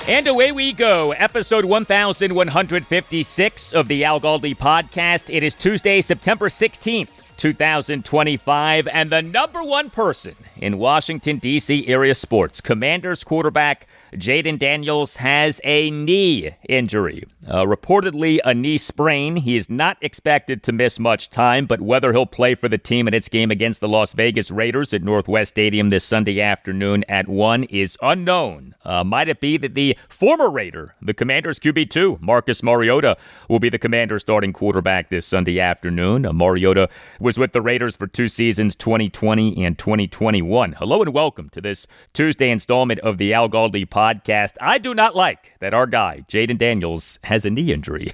And away we go, episode 1156 of the Al Galdi podcast. It is Tuesday, September 16th, 2025, and the number one person in Washington, D.C. area sports, Commanders quarterback Jayden Daniels, has a knee injury. Reportedly a knee sprain. He is not expected to miss much time, but whether he'll play for the team in its game against the Las Vegas Raiders at Northwest Stadium this Sunday afternoon at 1 is unknown. Might it be that the former Raider, the Commanders QB2, Marcus Mariota, will be the Commanders starting quarterback this Sunday afternoon? Mariota was with the Raiders for 2 seasons, 2020 and 2021. Hello and welcome to this Tuesday installment of the Al Galdi podcast. I do not like that our guy, Jayden Daniels, has a knee injury.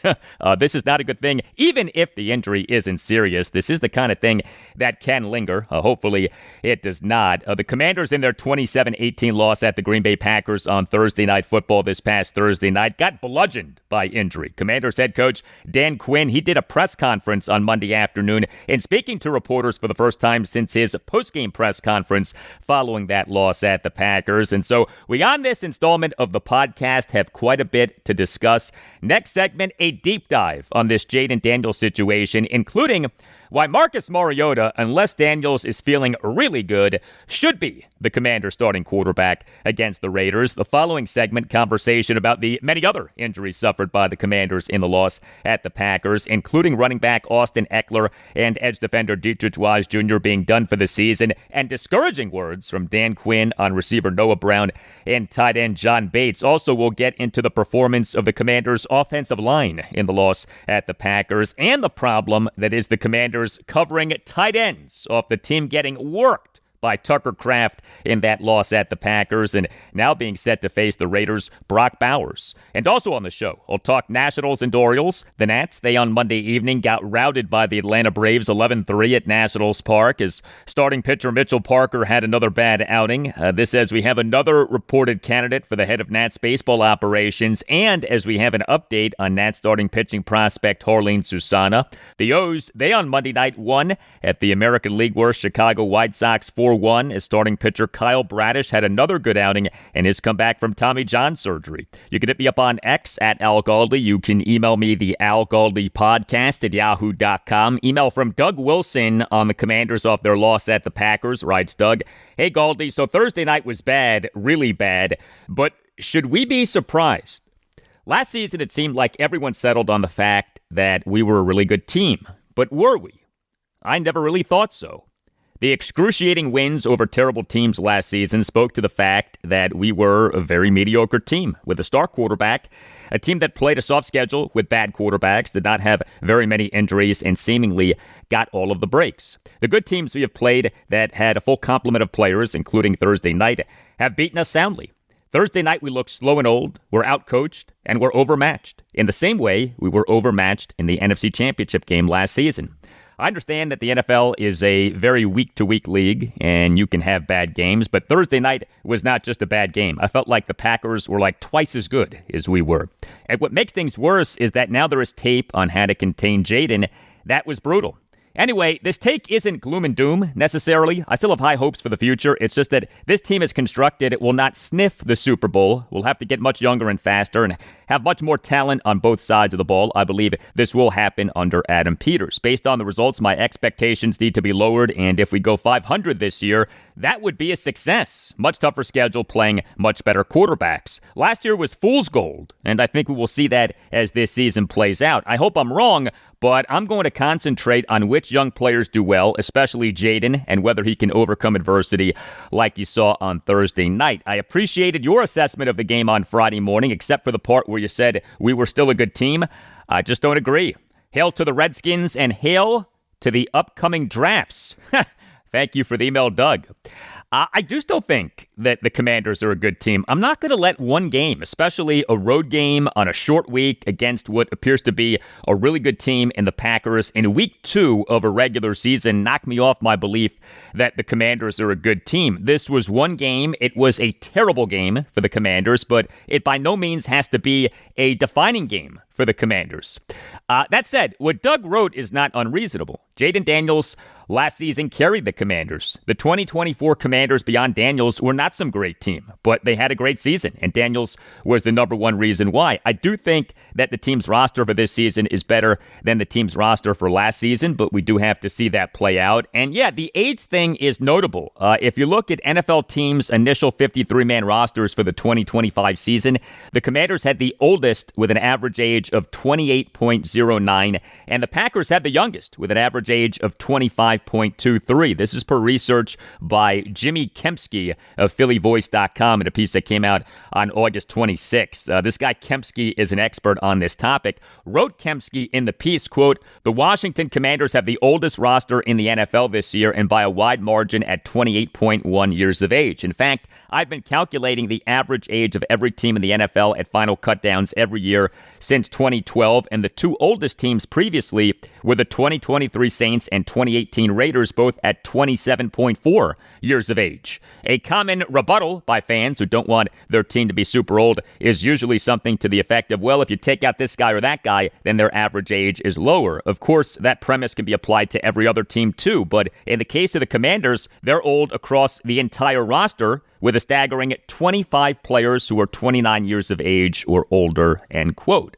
This is not a good thing, even if the injury isn't serious. This is the kind of thing that can linger. Hopefully it does not. The Commanders, in their 27-18 loss at the Green Bay Packers on Thursday Night Football this past Thursday night, got bludgeoned by injury. Commanders head coach Dan Quinn, he did a press conference on Monday afternoon, and speaking to reporters for the first time since his post-game press conference following that loss at the Packers. And so we, on this installment of the podcast, have quite a bit to discuss. Next segment, a deep dive on this Jayden Daniels situation, including why Marcus Mariota, unless Daniels is feeling really good, should be the Commanders starting quarterback against the Raiders. The following segment, conversation about the many other injuries suffered by the Commanders in the loss at the Packers, including running back Austin Ekeler and edge defender Deatrich Wise Jr. being done for the season, and discouraging words from Dan Quinn on receiver Noah Brown and tight end John Bates. Also, we'll get into the performance of the Commanders' offensive line in the loss at the Packers, and the problem that is the Commanders covering tight ends off the team getting worked by Tucker Kraft in that loss at the Packers, and now being set to face the Raiders' Brock Bowers. And also on the show, we'll talk Nationals and Orioles. The Nats, they on Monday evening got routed by the Atlanta Braves 11-3 at Nationals Park as starting pitcher Mitchell Parker had another bad outing. This as we have another reported candidate for the head of Nats baseball operations, and as we have an update on Nats starting pitching prospect Jarlin Susana. The O's, they on Monday night won at the American League worst Chicago White Sox 4-1 as starting pitcher Kyle Bradish had another good outing and his comeback from Tommy John surgery. You can hit me up on X at Al Galdi. You can email me the Al Galdi podcast at yahoo.com. Email from Doug Wilson on the Commanders off their loss at the Packers. Writes Doug, hey Galdi, so Thursday night was bad, really bad, but should we be surprised? Last season it seemed like everyone settled on the fact that we were a really good team, but were we? I never really thought so. The excruciating wins over terrible teams last season spoke to the fact that we were a very mediocre team with a star quarterback, a team that played a soft schedule with bad quarterbacks, did not have very many injuries, and seemingly got all of the breaks. The good teams we have played that had a full complement of players, including Thursday night, have beaten us soundly. Thursday night, we looked slow and old, we're outcoached, and we're overmatched. In the same way, we were overmatched in the NFC Championship game last season. I understand that the NFL is a very week-to-week league, and you can have bad games, but Thursday night was not just a bad game. I felt like the Packers were like twice as good as we were. And what makes things worse is that now there is tape on how to contain Jayden. That was brutal. Anyway, this take isn't gloom and doom, necessarily. I still have high hopes for the future. It's just that this team is constructed, it will not sniff the Super Bowl. We'll have to get much younger and faster and have much more talent on both sides of the ball. I believe this will happen under Adam Peters. Based on the results, my expectations need to be lowered, and if we go 500 this year, that would be a success. Much tougher schedule, playing much better quarterbacks. Last year was fool's gold, and I think we will see that as this season plays out. I hope I'm wrong, but I'm going to concentrate on which young players do well, especially Jayden, and whether he can overcome adversity like you saw on Thursday night. I appreciated your assessment of the game on Friday morning, except for the part where you said we were still a good team. I just don't agree. Hail to the Redskins and hail to the upcoming drafts. Thank you for the email, Doug. I do still think that the Commanders are a good team. I'm not going to let one game, especially a road game on a short week against what appears to be a really good team in the Packers in week 2 of a regular season, knock me off my belief that the Commanders are a good team. This was one game. It was a terrible game for the Commanders, but it by no means has to be a defining game for the Commanders. That said, what Doug wrote is not unreasonable. Jayden Daniels last season carried the Commanders. The 2024 Commanders Commanders beyond Daniels were not some great team, but they had a great season, and Daniels was the number one reason why. I do think that the team's roster for this season is better than the team's roster for last season, but we do have to see that play out. And yeah, the age thing is notable. If you look at NFL teams' initial 53-man rosters for the 2025 season, the Commanders had the oldest with an average age of 28.09, and the Packers had the youngest with an average age of 25.23. This is per research by Jimmy Kempski of PhillyVoice.com in a piece that came out on August 26th. This guy Kempski is an expert on this topic. Wrote Kempski in the piece, quote, "The Washington Commanders have the oldest roster in the NFL this year and by a wide margin at 28.1 years of age. In fact, I've been calculating the average age of every team in the NFL at final cutdowns every year since 2012, and the two oldest teams previously were the 2023 Saints and 2018 Raiders, both at 27.4 years of age. A common rebuttal by fans who don't want their team to be super old is usually something to the effect of, well, if you take out this guy or that guy, then their average age is lower. Of course, that premise can be applied to every other team too, but in the case of the Commanders, they're old across the entire roster, with a staggering 25 players who are 29 years of age or older," end quote.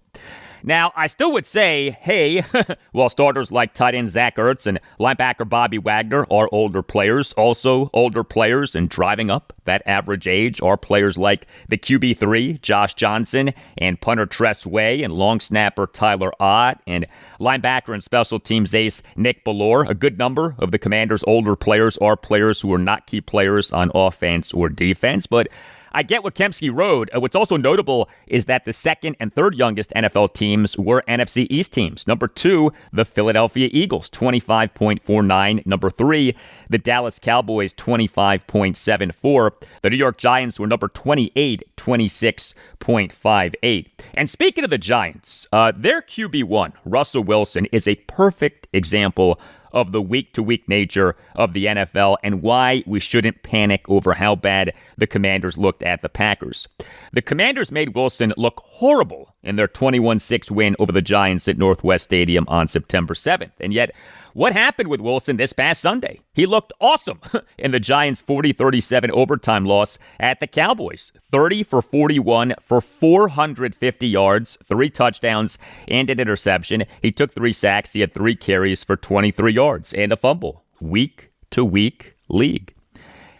Now, I still would say, hey, while starters like tight end Zach Ertz and linebacker Bobby Wagner are older players, also older players and driving up that average age are players like the QB3, Josh Johnson, and punter Tress Way, and long snapper Tyler Ott, and linebacker and special teams ace Nick Bellore. A good number of the Commanders' older players are players who are not key players on offense or defense, but I get what Kempski wrote. What's also notable is that the second and third youngest NFL teams were NFC East teams. Number 2, the Philadelphia Eagles, 25.49. Number 3, the Dallas Cowboys, 25.74. The New York Giants were number 28, 26.58. And speaking of the Giants, their QB1, Russell Wilson, is a perfect example of the week-to-week nature of the NFL and why we shouldn't panic over how bad the Commanders looked at the Packers. The Commanders made Wilson look horrible in their 21-6 win over the Giants at Northwest Stadium on September 7th. And yet, what happened with Wilson this past Sunday? He looked awesome in the Giants' 40-37 overtime loss at the Cowboys. 30 for 41 for 450 yards, 3 touchdowns, and an interception. He took 3 sacks. He had 3 carries for 23 yards and a fumble. Week-to-week league.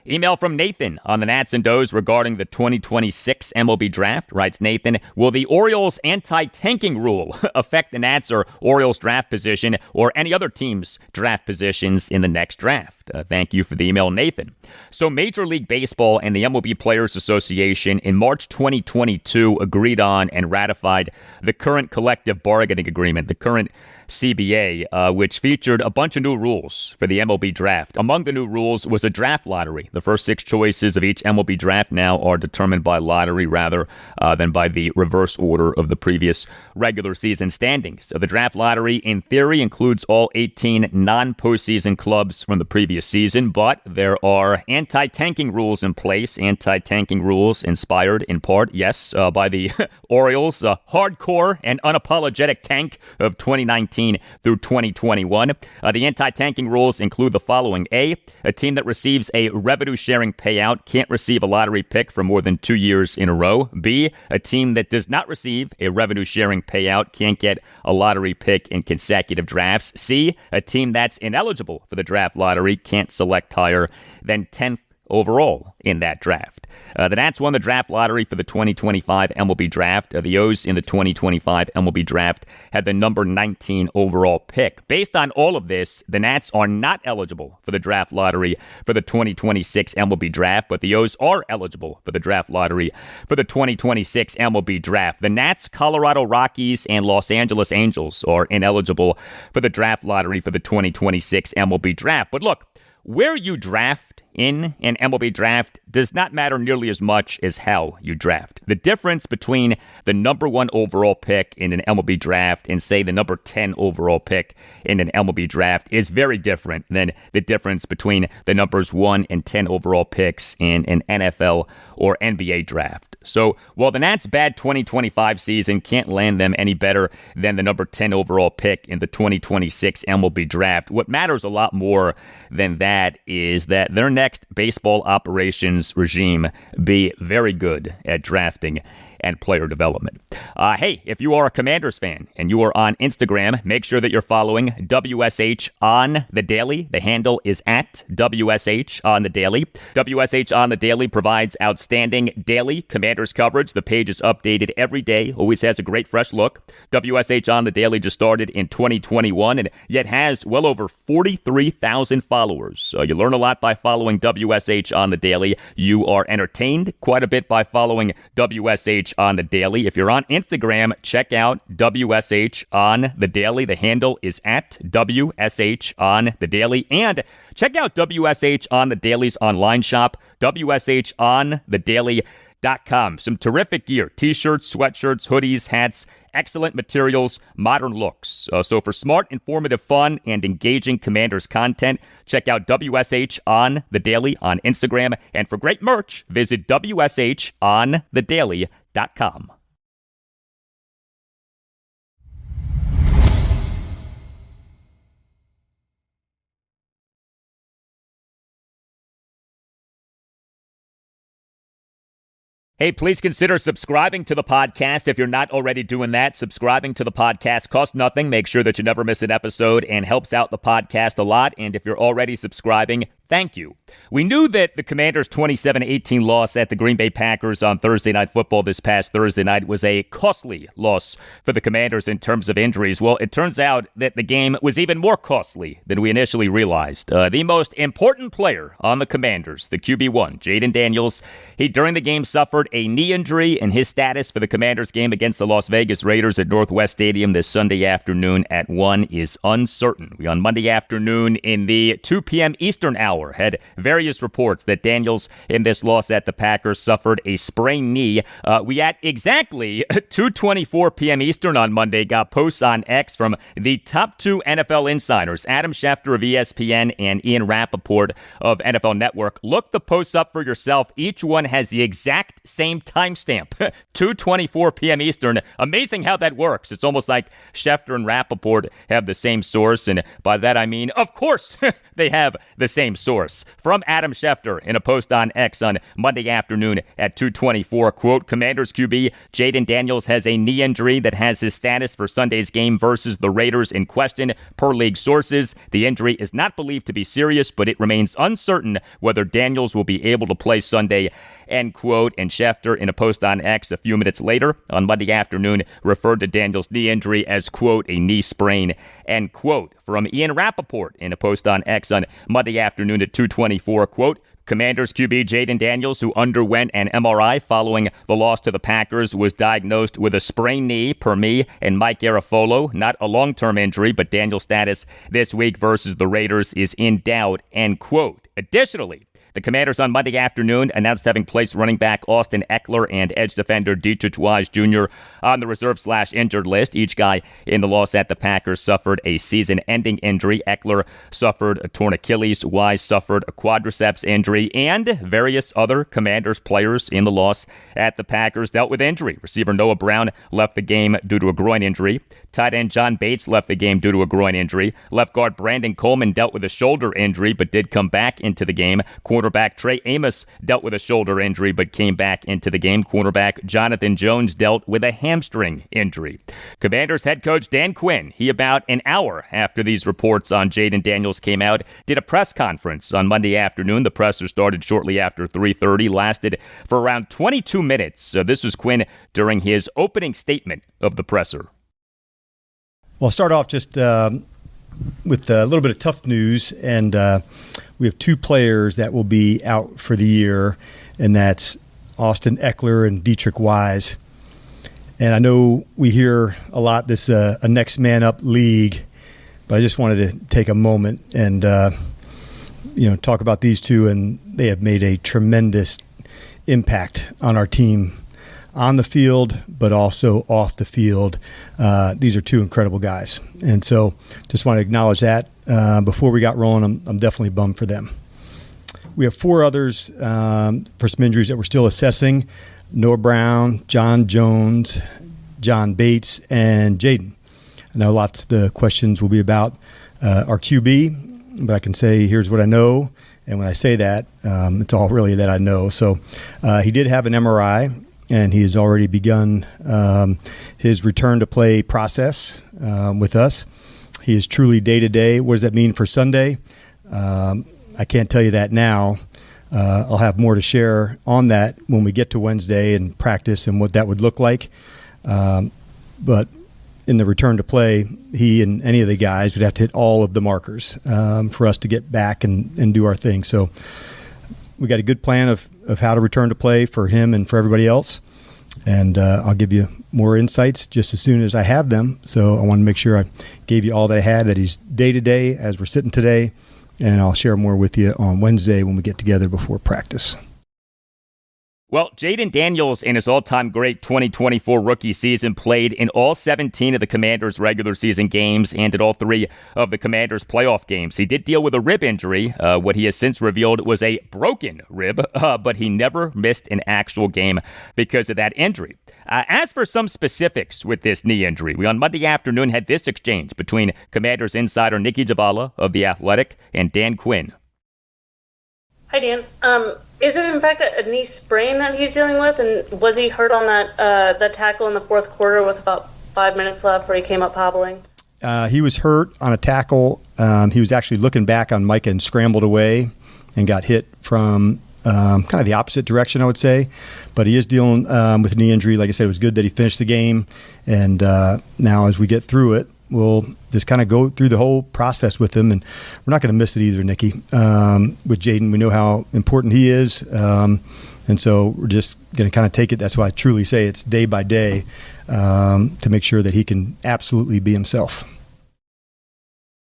Email from Nathan on the Nats and Does regarding the 2026 MLB draft. Writes Nathan, will the Orioles anti-tanking rule affect the Nats or Orioles draft position or any other team's draft positions in the next draft? Thank you for the email, Nathan. So Major League Baseball and the MLB Players Association in March 2022 agreed on and ratified the current collective bargaining agreement, the current CBA, which featured a bunch of new rules for the MLB draft. Among the new rules was a draft lottery. The first 6 choices of each MLB draft now are determined by lottery rather than by the reverse order of the previous regular season standings. So the draft lottery, in theory, includes all 18 non-postseason clubs from the previous season, but there are anti-tanking rules in place. Anti-tanking rules inspired, in part, yes, by the Orioles' hardcore and unapologetic tank of 2019 through 2021. The anti-tanking rules include the following. A team that receives a revenue-sharing payout can't receive a lottery pick for more than 2 years in a row. B, a team that does not receive a revenue-sharing payout can't get a lottery pick in consecutive drafts. C, a team that's ineligible for the draft lottery can't select higher than 10th overall in that draft. The Nats won the draft lottery for the 2025 MLB draft. The O's in the 2025 MLB draft had the number 19 overall pick. Based on all of this, the Nats are not eligible for the draft lottery for the 2026 MLB draft, but the O's are eligible for the draft lottery for the 2026 MLB draft. The Nats, Colorado Rockies, and Los Angeles Angels are ineligible for the draft lottery for the 2026 MLB draft. But look, where you draft in an MLB draft does not matter nearly as much as how you draft. The difference between the number 1 overall pick in an MLB draft and, say, the number 10 overall pick in an MLB draft is very different than the difference between the numbers 1 and 10 overall picks in an NFL or NBA draft. So while the Nats' bad 2025 season can't land them any better than the number 10 overall pick in the 2026 MLB draft, what matters a lot more than that is that their next next baseball operations regime be very good at drafting and player development. Hey, if you are a Commanders fan and you are on Instagram, make sure that you're following WSH on the Daily. The handle is at WSH on the Daily. WSH on the Daily provides outstanding daily Commanders coverage. The page is updated every day, always has a great fresh look. WSH on the Daily just started in 2021 and yet has well over 43,000 followers. So you learn a lot by following WSH on the Daily. You are entertained quite a bit by following WSH on the Daily. If you're on Instagram, check out WSH on the Daily. The handle is at WSH on the Daily. And check out WSH on the Daily's online shop, WSHonthedaily.com. Some terrific gear, t-shirts, sweatshirts, hoodies, hats, excellent materials, modern looks. So for smart, informative, fun, and engaging Commanders content, check out WSH on the Daily on Instagram. And for great merch, visit WSHonthedaily.com. Hey, please consider subscribing to the podcast if you're not already doing that. Subscribing to the podcast costs nothing. Make sure that you never miss an episode and helps out the podcast a lot. And if you're already subscribing, thank you. We knew that the Commanders' 27-18 loss at the Green Bay Packers on Thursday Night Football this past Thursday night was a costly loss for the Commanders in terms of injuries. Well, it turns out that the game was even more costly than we initially realized. The most important player on the Commanders, the QB1, Jayden Daniels, he during the game suffered a knee injury, and his status for the Commanders game against the Las Vegas Raiders at Northwest Stadium this Sunday afternoon at 1 is uncertain. We on Monday afternoon in the 2 p.m. Eastern hour had various reports that Daniels in this loss at the Packers suffered a sprained knee. We at exactly 2:24 p.m. Eastern on Monday got posts on X from the top two NFL insiders, Adam Schefter of ESPN and Ian Rappaport of NFL Network. Look the posts up for yourself. Each one has the exact same timestamp, 2:24 p.m. Eastern. Amazing how that works. It's almost like Schefter and Rappaport have the same source, and by that I mean, of course, they have the same source. From Adam Schefter in a post on X on Monday afternoon at 2:24, quote, Commanders QB Jayden Daniels has a knee injury that has his status for Sunday's game versus the Raiders in question. Per league sources, the injury is not believed to be serious, but it remains uncertain whether Daniels will be able to play Sunday, end quote. And Schefter in a post on X a few minutes later on Monday afternoon referred to Daniels' knee injury as, quote, a knee sprain, end quote. From Ian Rappaport in a post on X on Monday afternoon at 2:24, quote, Commanders QB Jayden Daniels, who underwent an MRI following the loss to the Packers, was diagnosed with a sprained knee per me and Mike Garafolo. Not a long-term injury, but Daniels' status this week versus the Raiders is in doubt, end quote. Additionally, the Commanders on Monday afternoon announced having placed running back Austin Ekeler and edge defender Deatrich Wise Jr. on the reserve/injured list. Each guy in the loss at the Packers suffered a season-ending injury. Ekeler suffered a torn Achilles. Wise suffered a quadriceps injury. And various other Commanders players in the loss at the Packers dealt with injury. Receiver Noah Brown left the game due to a groin injury. Tight end John Bates left the game due to a groin injury. Left guard Brandon Coleman dealt with a shoulder injury but did come back into the game. Cornerback Trey Amos dealt with a shoulder injury but came back into the game. Cornerback Jonathan Jones dealt with a hamstring injury. Commanders head coach Dan Quinn, he about an hour after these reports on Jayden Daniels came out, did a press conference on Monday afternoon. The presser started shortly after 3:30, lasted for around 22 minutes. So this was Quinn during his opening statement of the presser. Well, I'll start off just with a little bit of tough news, and we have two players that will be out for the year, and that's Austin Ekeler and Deatrich Wise. And I know we hear a lot this a next man up league, but I just wanted to take a moment and talk about these two, and they have made a tremendous impact on our team on the field, but also off the field. These are two incredible guys. And so just want to acknowledge that. Before we got rolling, I'm definitely bummed for them. We have four others for some injuries that we're still assessing: Noah Brown, John Jones, John Bates, and Jayden. I know lots of the questions will be about our QB, but I can say here's what I know, And when I say that, it's all really that I know. So he did have an MRI, and he has already begun his return to play process with us. He is truly day-to-day. What does that mean for Sunday? I can't tell you that now. I'll have more to share on that when we get to Wednesday and practice and what that would look like. But in the return to play, he and any of the guys would have to hit all of the markers for us to get back and do our thing. So we got a good plan of how to return to play for him and for everybody else. And I'll give you more insights just as soon as I have them. So I want to make sure I gave you all that I had, that he's day-to-day as we're sitting today. And I'll share more with you on Wednesday when we get together before practice. Well, Jayden Daniels, in his all-time great 2024 rookie season, played in all 17 of the Commanders' regular season games and in all 3 of the Commanders' playoff games. He did deal with a rib injury. What he has since revealed was a broken rib, but he never missed an actual game because of that injury. As for some specifics with this knee injury, we on Monday afternoon had this exchange between Commanders insider Nikki Zavala of The Athletic and Dan Quinn. Hi, Dan. Is it in fact a knee sprain that he's dealing with? And was he hurt on that tackle in the fourth quarter with about 5 minutes left where he came up hobbling? He was hurt on a tackle. He was actually looking back on Micah and scrambled away and got hit from kind of the opposite direction, I would say. But he is dealing with a knee injury. Like I said, it was good that he finished the game. And now as we get through it, we'll just kind of go through the whole process with him. And we're not going to miss it either, Nikki. With Jayden, we know how important he is. And so we're just going to kind of take it. That's why I truly say it's day by day to make sure that he can absolutely be himself.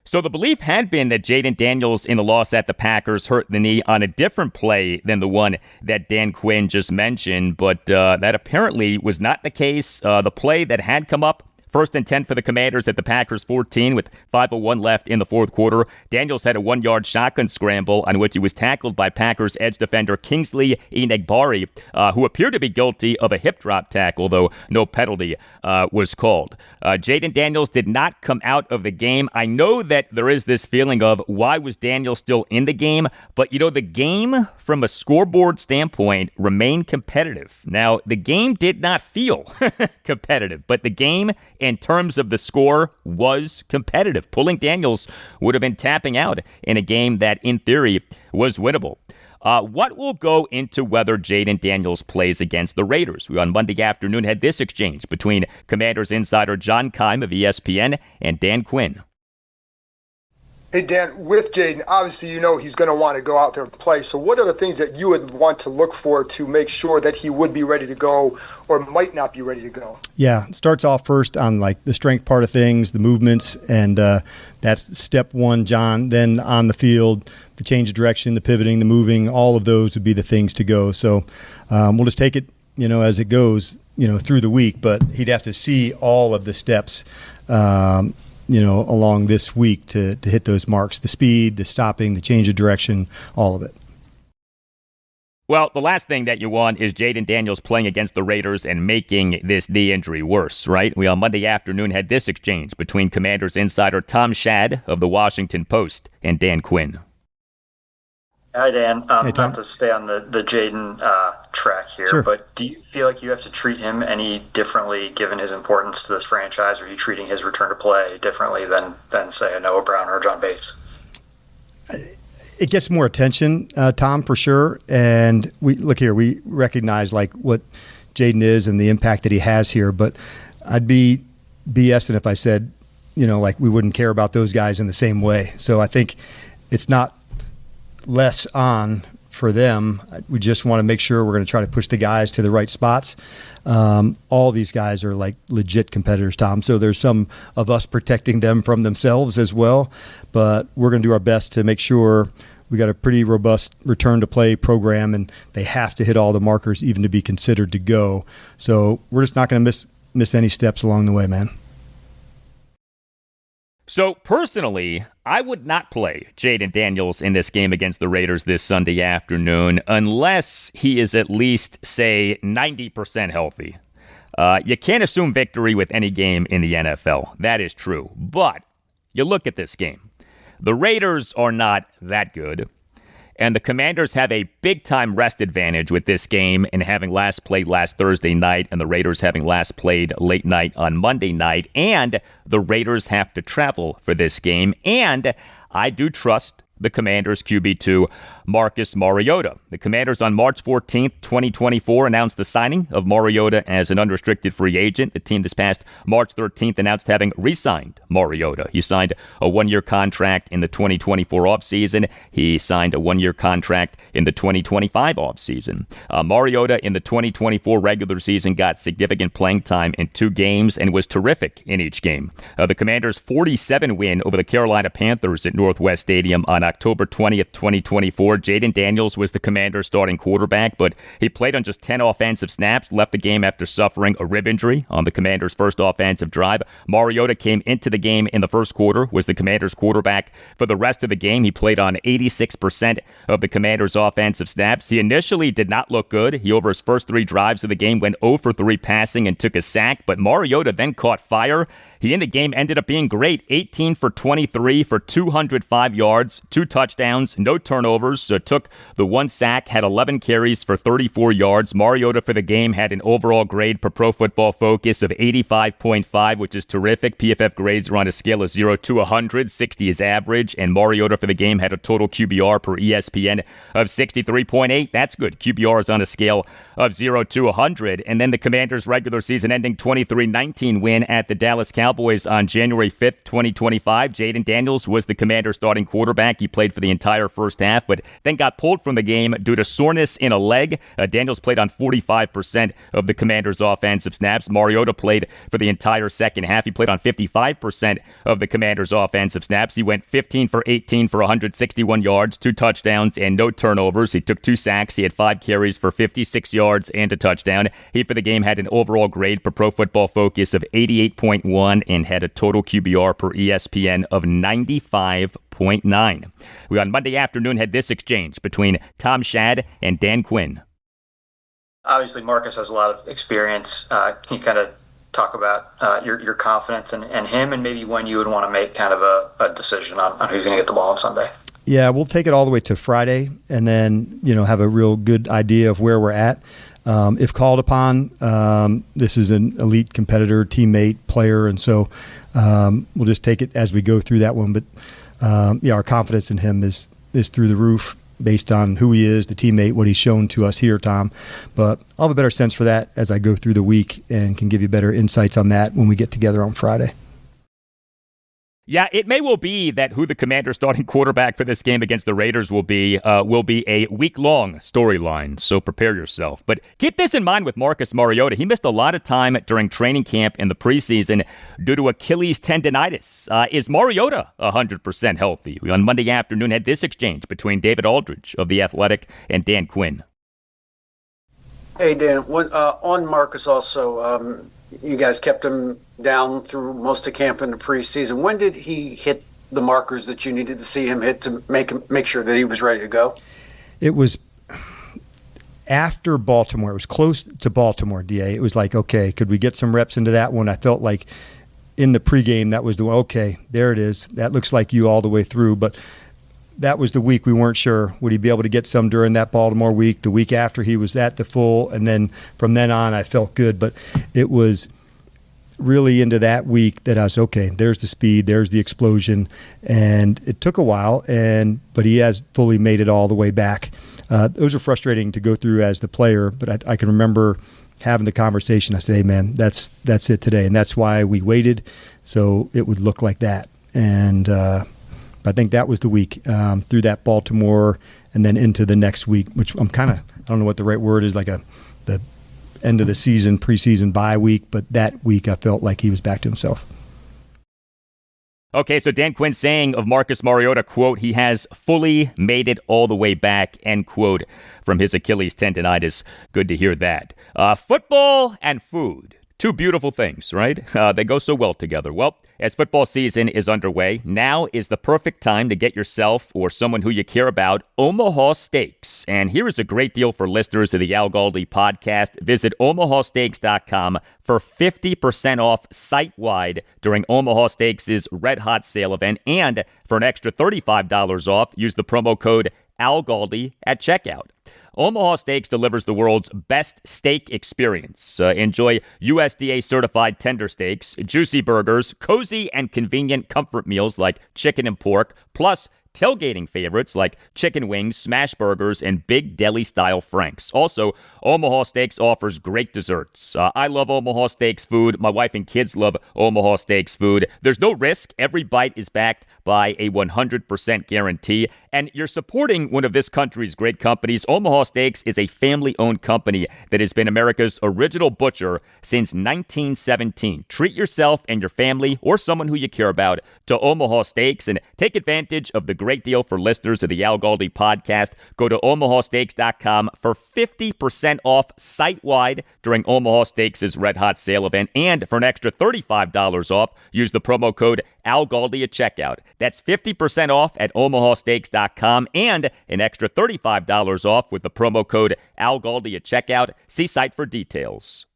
So the belief had been that Jayden Daniels in the loss at the Packers hurt the knee on a different play than the one that Dan Quinn just mentioned, but that apparently was not the case. The play that had come up, 1st and 10 for the Commanders at the Packers 14 with 5:01 left in the fourth quarter. Daniels had a 1-yard shotgun scramble on which he was tackled by Packers edge defender Kingsley Enagbari, who appeared to be guilty of a hip drop tackle, though no penalty was called. Jayden Daniels did not come out of the game. I know that there is this feeling of why was Daniels still in the game, but the game from a scoreboard standpoint remained competitive. Now, the game did not feel competitive, but the game in terms of the score was competitive. Pulling Daniels would have been tapping out in a game that, in theory, was winnable. What will go into whether Jayden Daniels plays against the Raiders? We on Monday afternoon had this exchange between Commanders insider John Keim of ESPN and Dan Quinn. Hey, Dan, with Jayden, obviously he's going to want to go out there and play. So what are the things that you would want to look for to make sure that he would be ready to go or might not be ready to go? Yeah, it starts off first on like the strength part of things, the movements, and that's step one, John. Then on the field, the change of direction, the pivoting, the moving, all of those would be the things to go. So we'll just take it, as it goes, through the week. But he'd have to see all of the steps along this week to hit those marks, the speed, the stopping, the change of direction, all of it. Well, the last thing that you want is Jayden Daniels playing against the Raiders and making this knee injury worse, right? We on Monday afternoon had this exchange between Commanders insider Tom Shad of the Washington Post and Dan Quinn. Hi, Dan. Hey, Tom. Not to stay on the Jayden track here, Sure. But do you feel like you have to treat him any differently given his importance to this franchise? Or are you treating his return to play differently than say, a Noah Brown or a John Bates? It gets more attention, Tom, for sure. And we recognize like what Jayden is and the impact that he has here. But I'd be BSing if I said, like we wouldn't care about those guys in the same way. So I think it's not less on for them. We just want to make sure we're going to try to push the guys to the right spots. All these guys are like legit competitors, Tom. So there's some of us protecting them from themselves as well. But we're going to do our best to make sure we got a pretty robust return to play program, and they have to hit all the markers even to be considered to go. So we're just not going to miss any steps along the way, man. So, personally, I would not play Jayden Daniels in this game against the Raiders this Sunday afternoon unless he is at least, say, 90% healthy. You can't assume victory with any game in the NFL. That is true. But you look at this game. The Raiders are not that good. And the Commanders have a big-time rest advantage with this game in having last played last Thursday night and the Raiders having last played late night on Monday night. And the Raiders have to travel for this game. And I do trust the Commanders' QB2, Marcus Mariota. The Commanders on March 14th, 2024 announced the signing of Mariota as an unrestricted free agent. The team this past March 13th announced having re-signed Mariota. He signed a one-year contract in the 2024 offseason. He signed a one-year contract in the 2025 offseason. Mariota in the 2024 regular season got significant playing time in 2 games and was terrific in each game. The Commanders' 47 win over the Carolina Panthers at Northwest Stadium on October 20th, 2024. Jayden Daniels was the Commanders' starting quarterback, but he played on just 10 offensive snaps, left the game after suffering a rib injury on the Commanders' first offensive drive. Mariota came into the game in the first quarter, was the Commanders' quarterback for the rest of the game. He played on 86% of the Commanders' offensive snaps. He initially did not look good. He, over his first 3 drives of the game, went 0 for 3 passing and took a sack, but Mariota then caught fire. He in the game ended up being great, 18 for 23 for 205 yards, 2 touchdowns, no turnovers, so took the 1 sack, had 11 carries for 34 yards. Mariota for the game had an overall grade per Pro Football Focus of 85.5, which is terrific. PFF grades are on a scale of 0 to 100, 60 is average, and Mariota for the game had a total QBR per ESPN of 63.8. That's good. QBR is on a scale of 0 to 100. And then the Commanders' regular season ending 23-19 win at the Dallas Cowboys on January 5th, 2025. Jayden Daniels was the Commanders' starting quarterback. He played for the entire first half, but then got pulled from the game due to soreness in a leg. Daniels played on 45% of the Commanders' offensive snaps. Mariota played for the entire second half. He played on 55% of the Commanders' offensive snaps. He went 15 for 18 for 161 yards, 2 touchdowns, and no turnovers. He took 2 sacks. He had 5 carries for 56 yards and a touchdown. He, for the game, had an overall grade per Pro Football Focus of 88.1 and had a total QBR per ESPN of 95.9. We on Monday afternoon had this exchange between Tom Shad and Dan Quinn. Obviously, Marcus has a lot of experience. Can you kind of talk about your confidence in him and maybe when you would want to make kind of a decision on who's going to get the ball on Sunday? Yeah, we'll take it all the way to Friday and then, have a real good idea of where we're at. If called upon, this is an elite competitor, teammate, player, and so we'll just take it as we go through that one. But our confidence in him is through the roof based on who he is, the teammate, what he's shown to us here, Tom. But I'll have a better sense for that as I go through the week and can give you better insights on that when we get together on Friday. Yeah, it may well be that who the Commanders' starting quarterback for this game against the Raiders will be a week-long storyline, so prepare yourself. But keep this in mind with Marcus Mariota. He missed a lot of time during training camp in the preseason due to Achilles tendonitis. Is Mariota 100% healthy? We on Monday afternoon had this exchange between David Aldridge of The Athletic and Dan Quinn. Hey, Dan, on Marcus also, you guys kept him down through most of camp in the preseason. When did he hit the markers that you needed to see him hit to make sure that he was ready to go? It was after Baltimore. It was close to Baltimore, DA. It was like, okay, could we get some reps into that one? I felt like in the pregame that was the one. Okay, there it is. That looks like you all the way through. But that was the week we weren't sure. Would he be able to get some during that Baltimore week? The week after he was at the full. And then from then on, I felt good. But it was really into that week that I was, okay, there's the speed, there's the explosion. And it took a while, but he has fully made it all the way back. Those are frustrating to go through as the player, but I can remember having the conversation. I said, hey, man, that's it today. And that's why we waited, so it would look like that. And I think that was the week through that Baltimore and then into the next week, which I don't know what the right word is, like the end of the season, preseason bye week, but that week I felt like he was back to himself. Okay, so Dan Quinn saying of Marcus Mariota, quote, he has fully made it all the way back, end quote, from his Achilles tendonitis. Good to hear that. Football and food. Two beautiful things, right? They go so well together. Well, as football season is underway, now is the perfect time to get yourself or someone who you care about Omaha Steaks. And here is a great deal for listeners of the Al Galdi podcast. Visit omahasteaks.com for 50% off site-wide during Omaha Steaks' Red Hot Sale event. And for an extra $35 off, use the promo code ALGALDI at checkout. Omaha Steaks delivers the world's best steak experience. Enjoy USDA-certified tender steaks, juicy burgers, cozy and convenient comfort meals like chicken and pork, plus tailgating favorites like chicken wings, smash burgers, and big deli-style franks. Also, Omaha Steaks offers great desserts. I love Omaha Steaks food. My wife and kids love Omaha Steaks food. There's no risk. Every bite is backed by a 100% guarantee. And you're supporting one of this country's great companies. Omaha Steaks is a family-owned company that has been America's original butcher since 1917. Treat yourself and your family or someone who you care about to Omaha Steaks and take advantage of the great deal for listeners of the ALGALDI podcast. Go to omahasteaks.com for 50% off site-wide during Omaha Steaks' Red Hot Sale event. And for an extra $35 off, use the promo code ALGALDI at checkout. That's 50% off at omahasteaks.com and an extra $35 off with the promo code ALGALDI at checkout. See site for details.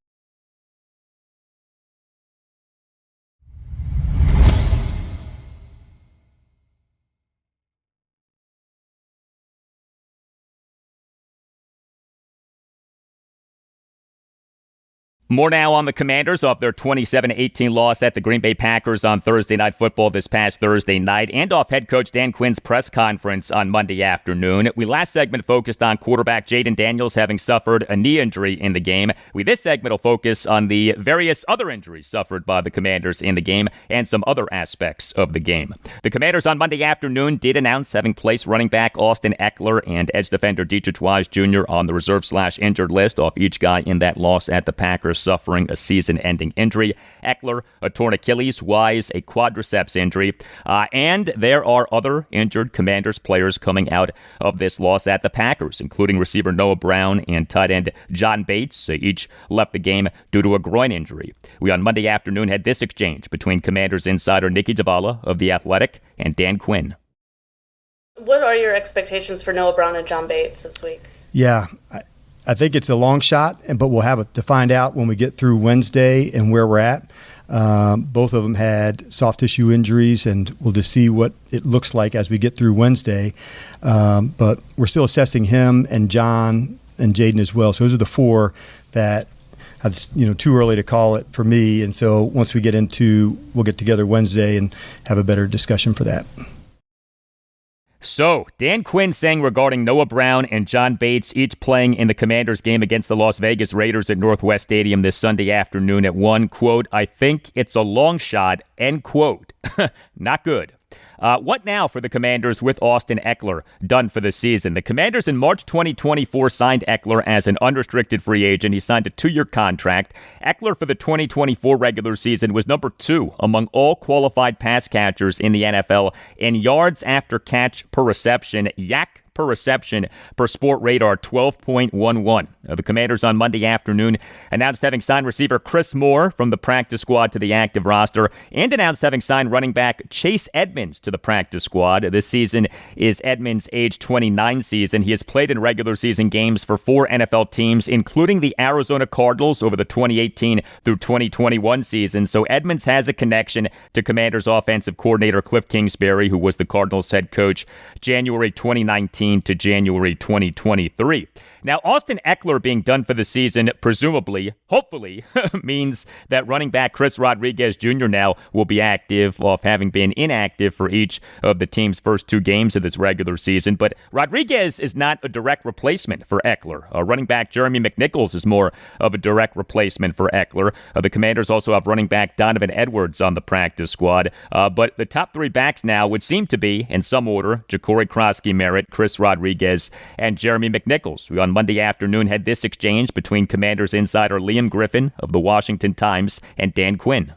More now on the Commanders off their 27-18 loss at the Green Bay Packers on Thursday Night Football this past Thursday night, and off head coach Dan Quinn's press conference on Monday afternoon. We last segment focused on quarterback Jayden Daniels having suffered a knee injury in the game. This segment will focus on the various other injuries suffered by the Commanders in the game and some other aspects of the game. The Commanders on Monday afternoon did announce having placed running back Austin Ekeler and edge defender Deatrich Wise Jr. on the reserve/injured list, off each guy in that loss at the Packers suffering a season-ending injury. Ekeler, a torn Achilles, Wise, a quadriceps injury. And there are other injured Commanders players coming out of this loss at the Packers, including receiver Noah Brown and tight end John Bates. Each left the game due to a groin injury. We on Monday afternoon had this exchange between Commanders insider Nikki Davala of The Athletic and Dan Quinn. What are your expectations for Noah Brown and John Bates this week? Yeah, I think it's a long shot, but we'll have to find out when we get through Wednesday and where we're at. Both of them had soft tissue injuries, and we'll just see what it looks like as we get through Wednesday. But we're still assessing him and John and Jayden as well. So those are the four that it's too early to call it for me. And so once we we'll get together Wednesday and have a better discussion for that. So, Dan Quinn saying regarding Noah Brown and John Bates each playing in the Commanders game against the Las Vegas Raiders at Northwest Stadium this Sunday afternoon at 1, quote, "I think it's a long shot," end quote. Not good. What now for the Commanders with Austin Ekeler done for the season? The Commanders in March 2024 signed Ekeler as an unrestricted free agent. He signed a 2-year contract. Ekeler for the 2024 regular season was number 2 among all qualified pass catchers in the NFL in yards after catch per reception, yak per reception per Sport Radar, 12.11. The Commanders on Monday afternoon announced having signed receiver Chris Moore from the practice squad to the active roster, and announced having signed running back Chase Edmonds to the practice squad. This season is Edmonds' age 29 season. He has played in regular season games for 4 NFL teams, including the Arizona Cardinals over the 2018 through 2021 season. So Edmonds has a connection to Commanders offensive coordinator Cliff Kingsbury, who was the Cardinals head coach January 2019 to January 2023. Now, Austin Ekeler being done for the season, presumably, hopefully, means that running back Chris Rodriguez Jr. now will be active off having been inactive for each of the team's first 2 games of this regular season. But Rodriguez is not a direct replacement for Ekeler. Running back Jeremy McNichols is more of a direct replacement for Ekeler. The Commanders also have running back Donovan Edwards on the practice squad. But the top 3 backs now would seem to be, in some order, Ja'Cory Krosky-Merritt, Chris Rodriguez, and Jeremy McNichols. We on Monday afternoon had this exchange between Commanders insider Liam Griffin of the Washington Times and Dan Quinn.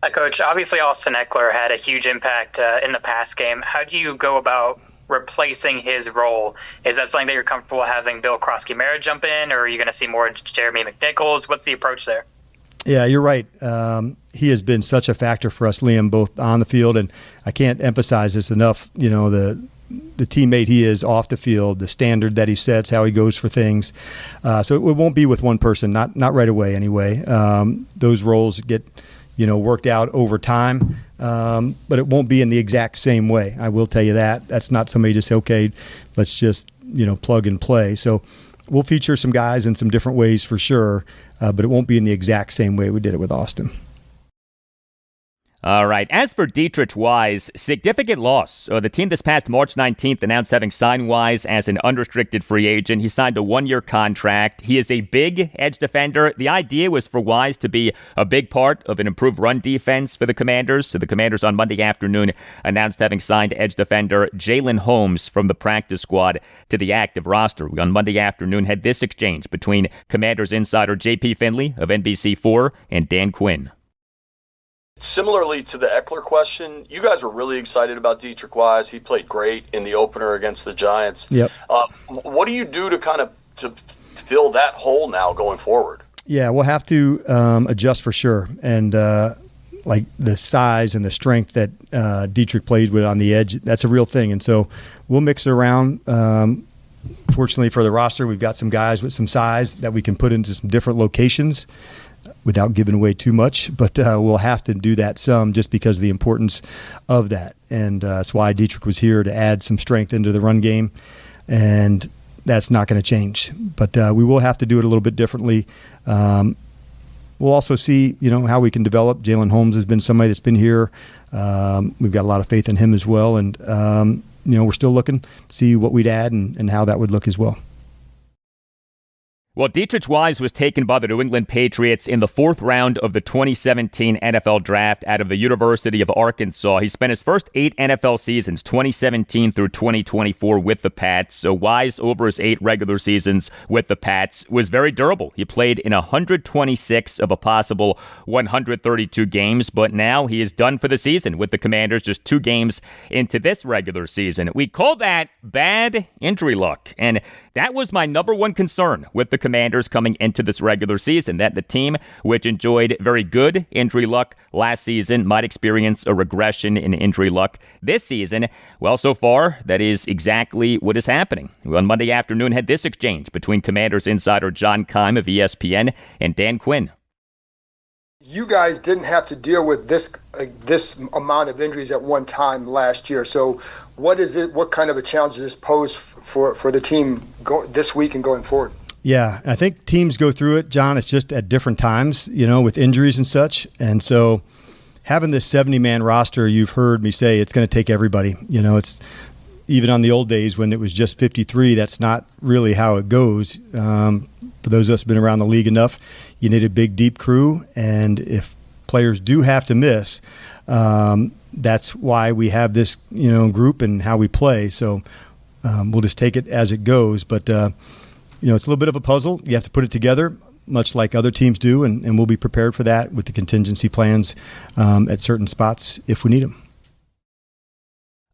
Hi, Coach. Obviously, Austin Ekeler had a huge impact in the pass game. How do you go about replacing his role? Is that something that you're comfortable having Bill Krosky-Merritt jump in, or are you going to see more Jeremy McNichols? What's the approach there? Yeah, you're right. He has been such a factor for us, Liam, both on the field, and I can't emphasize this enough, the teammate he is off the field, the standard that he sets, how he goes for things. So it won't be with one person, not right away anyway. Those roles get worked out over time. But it won't be in the exact same way. I will tell you that. That's not somebody just say, okay, let's just, plug and play. So we'll feature some guys in some different ways for sure, but it won't be in the exact same way we did it with Austin. All right. As for Deatrich Wise, significant loss. The team this past March 19th announced having signed Wise as an unrestricted free agent. He signed a 1-year contract. He is a big edge defender. The idea was for Wise to be a big part of an improved run defense for the Commanders. So the Commanders on Monday afternoon announced having signed edge defender Jalen Holmes from the practice squad to the active roster. We on Monday afternoon had this exchange between Commanders insider J.P. Finley of NBC4 and Dan Quinn. Similarly to the Ekeler question, you guys were really excited about Deatrich Wise. He played great in the opener against the Giants. Yep. What do you do to fill that hole now going forward? Yeah, we'll have to adjust for sure. And like the size and the strength that Deatrich played with on the edge, that's a real thing. And so we'll mix it around. Fortunately for the roster, we've got some guys with some size that we can put into some different locations without giving away too much, but we'll have to do that some just because of the importance of that. And that's why Deatrich was here, to add some strength into the run game, and that's not going to change. But we will have to do it a little bit differently. We'll also see, how we can develop. Jalen Holmes has been somebody that's been here. We've got a lot of faith in him as well, and we're still looking to see what we'd add and how that would look as well. Well, Deatrich Wise was taken by the New England Patriots in the 4th round of the 2017 NFL Draft out of the University of Arkansas. He spent his first 8 NFL seasons, 2017 through 2024, with the Pats. So Wise, over his 8 regular seasons with the Pats, was very durable. He played in 126 of a possible 132 games, but now he is done for the season with the Commanders, just 2 games into this regular season. We call that bad injury luck, and that was my number one concern with the Commanders coming into this regular season, that the team, which enjoyed very good injury luck last season, might experience a regression in injury luck this season. Well, so far, that is exactly what is happening. On Monday afternoon, had this exchange between Commanders insider John Keim of ESPN and Dan Quinn. You guys didn't have to deal with this amount of injuries at one time last year. So what is it? What kind of a challenge does this pose for the team this week and going forward? Yeah, I think teams go through it, John. It's just at different times, with injuries and such. And so having this 70-man roster, you've heard me say it's going to take everybody. It's even on the old days when it was just 53, that's not really how it goes. For those of us who've been around the league enough, you need a big, deep crew. And if players do have to miss, that's why we have this, group and how we play. So we'll just take it as it goes. But it's a little bit of a puzzle. You have to put it together, much like other teams do, and we'll be prepared for that with the contingency plans at certain spots if we need them.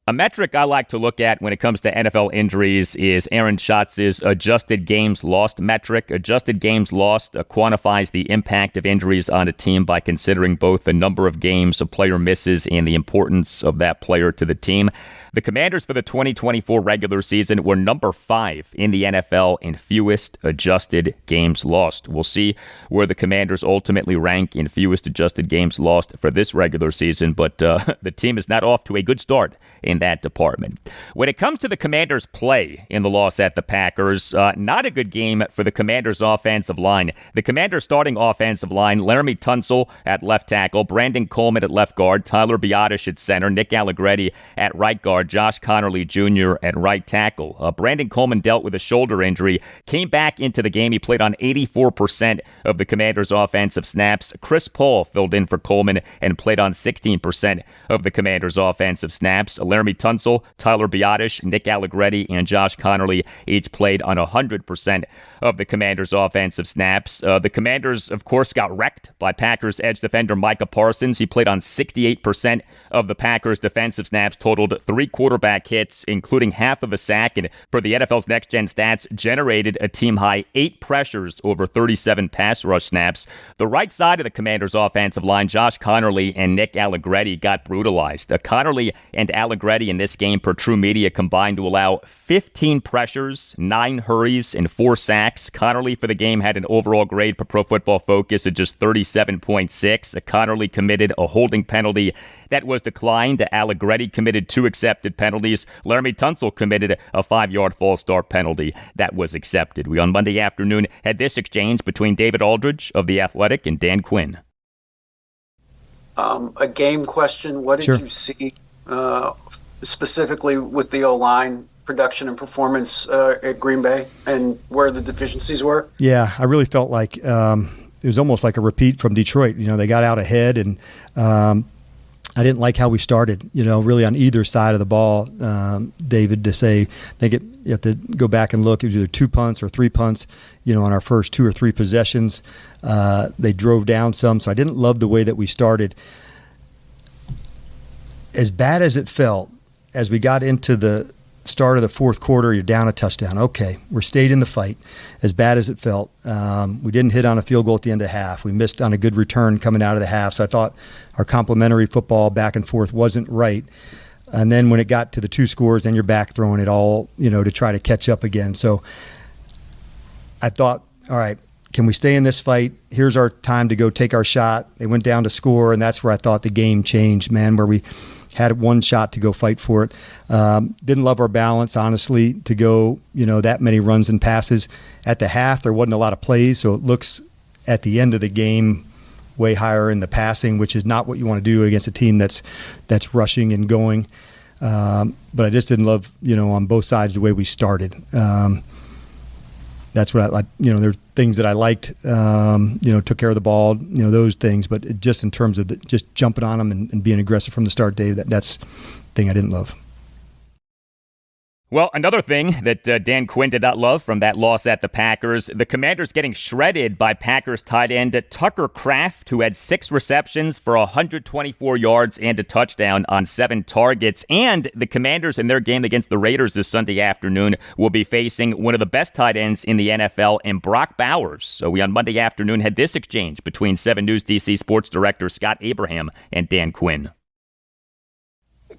A metric I like to look at when it comes to NFL injuries is Aaron Schatz's adjusted games lost metric. Adjusted games lost quantifies the impact of injuries on a team by considering both the number of games a player misses and the importance of that player to the team. The Commanders for the 2024 regular season were number 5 in the NFL in fewest adjusted games lost. We'll see where the Commanders ultimately rank in fewest adjusted games lost for this regular season, but the team is not off to a good start in that department. When it comes to the Commanders' play in the loss at the Packers, not a good game for the Commanders' offensive line. The Commanders' starting offensive line, Laramie Tunsil at left tackle, Brandon Coleman at left guard, Tyler Biadasz at center, Nick Allegretti at right guard, Josh Connerly Jr. at right tackle. Brandon Coleman dealt with a shoulder injury, came back into the game. He played on 84% of the Commanders' offensive snaps. Chris Paul filled in for Coleman and played on 16% of the Commanders' offensive snaps. Laramie Tunsil, Tyler Biadasz, Nick Allegretti, and Josh Connerly each played on 100% of the Commanders' offensive snaps. The Commanders, of course, got wrecked by Packers edge defender Micah Parsons. He played on 68% of the Packers' defensive snaps, totaled 3 quarterback hits, including half of a sack, and per the NFL's Next Gen Stats, generated a team-high 8 pressures over 37 pass rush snaps. The right side of the Commanders' offensive line, Josh Conerly and Nick Allegretti, got brutalized. Conerly and Allegretti in this game, per True Media, combined to allow 15 pressures, 9 hurries, and 4 sacks. Conerly for the game had an overall grade per Pro Football Focus of just 37.6. Conerly committed a holding penalty that was declined. Allegretti committed 2 accepted penalties. Laramie Tunsil committed a 5-yard false start penalty that was accepted. We on Monday afternoon had this exchange between David Aldridge of The Athletic and Dan Quinn. A game question. What did you see specifically with the O-line production and performance at Green Bay, and where the deficiencies were? Yeah, I really felt like it was almost like a repeat from Detroit. They got out ahead, and I didn't like how we started, really on either side of the ball, David, to say, you have to go back and look. It was either 2 punts or 3 punts, on our first 2 or 3 possessions. They drove down some, so I didn't love the way that we started. As bad as it felt, as we got into the start of the fourth quarter, you're down a touchdown. Okay, we stayed in the fight. As bad as it felt, we didn't hit on a field goal at the end of half. We missed on a good return coming out of the half. So I thought our complementary football back and forth wasn't right. And then when it got to the 2 scores, then you're back throwing it all, to try to catch up again. So I thought, all right, can we stay in this fight? Here's our time to go take our shot. They went down to score, and that's where I thought the game changed, man, where we had 1 shot to go fight for it. Didn't love our balance, honestly, to go, that many runs and passes. At the half, there wasn't a lot of plays, so it looks at the end of the game way higher in the passing, which is not what you want to do against a team that's rushing and going. But I just didn't love, on both sides the way we started. That's what I like. There are things that I liked, took care of the ball, those things. But just in terms of just jumping on them and being aggressive from the start, Dave, that's the thing I didn't love. Well, another thing that Dan Quinn did not love from that loss at the Packers, the Commanders getting shredded by Packers tight end Tucker Kraft, who had 6 receptions for 124 yards and a touchdown on 7 targets. And the Commanders in their game against the Raiders this Sunday afternoon will be facing one of the best tight ends in the NFL in Brock Bowers. So we on Monday afternoon had this exchange between 7 News DC sports director Scott Abraham and Dan Quinn.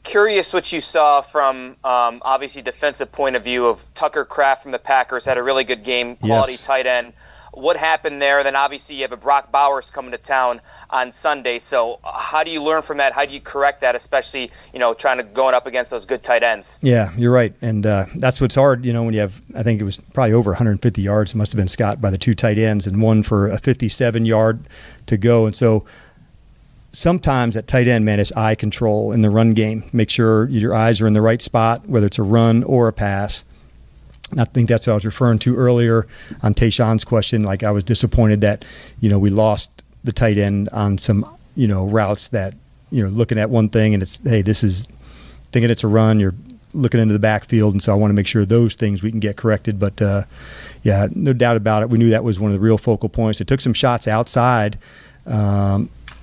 Curious what you saw from obviously defensive point of view of Tucker Kraft from the Packers. Had a really good game, quality tight end. What happened there? Then obviously you have a Brock Bowers coming to town on Sunday. So how do you learn from that? How do you correct that, especially trying to going up against those good tight ends? Yeah, you're right, and that's what's hard. When you have, I think it was probably over 150 yards. It must have been Scott by the 2 tight ends, and 1 for a 57-yard to go, and so. Sometimes at tight end, man, it's eye control in the run game. Make sure your eyes are in the right spot, whether it's a run or a pass. I think that's what I was referring to earlier on Tayshawn's question. Like, I was disappointed that, we lost the tight end on some, routes that, looking at one thing and it's, hey, this is thinking it's a run. You're looking into the backfield. And so I want to make sure those things we can get corrected. But, yeah, no doubt about it. We knew that was one of the real focal points. It took some shots outside,